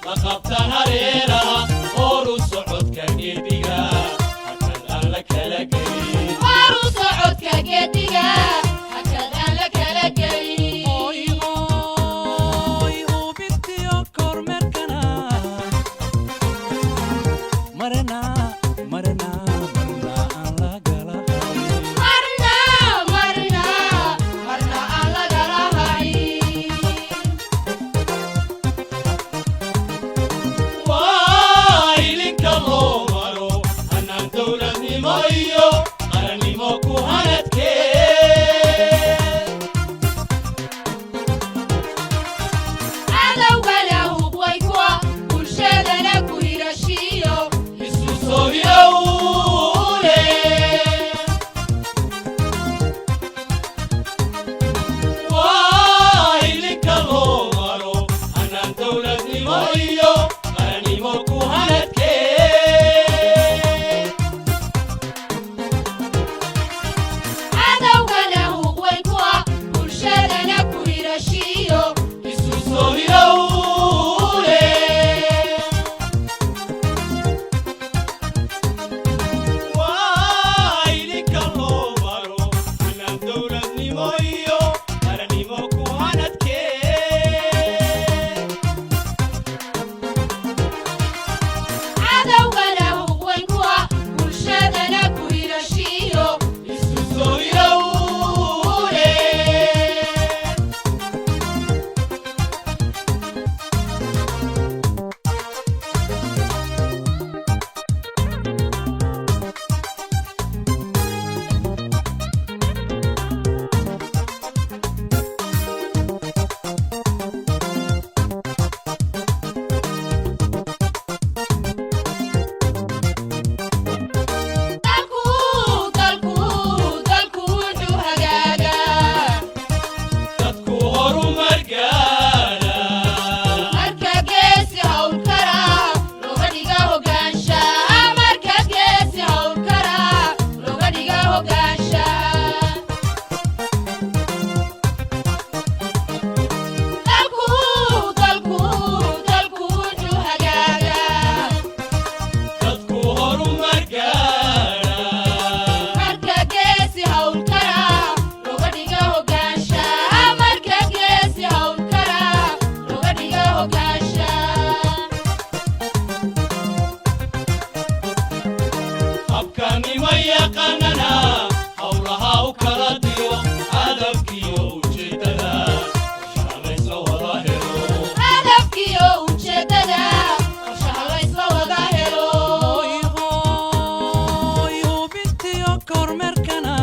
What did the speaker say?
لقبتنا ريرها أورو السعود marna marna marna aan la gala marna aan la galahay waa ilinka loo maro hanaan dowladnimo iyo qarannimo ku hanadkee cadowgana hubway kuwa bulshadana ku hirashiyo isu soo hirowle waa ilinka loo maro hanaan dowladnimo iyo qarannimo ku hanadkee cadowgana hubway kuwa bulshadana ku hirashiyo isu soo hirowle waa ilinka loo maro hanaan dowladnimo iyo qarannimo ku hanadkee cadowgana hubway kuwa bulshadana ku hirashiyo isu soo hirowle dalku wuxuu hagaagaa dadku horumar gaara marka geesi hawlkara looga dhiga hogaansha marka geesi hawlkara looga dhiga hogaansha dalku wuxuu hagaagaa dadku horumar gaara marka geesi hawlkara looga dhiga hogaansha marka geesi hawlkara looga dhiga hogaansha habkanima yaqaanana howlaha u kala diro hadafkiyo ujeedada qorshaha laysla wada helo hadafkiyo ujeedada qorshaha laysla wada helo hooy hooy hubintiyo kormeerkana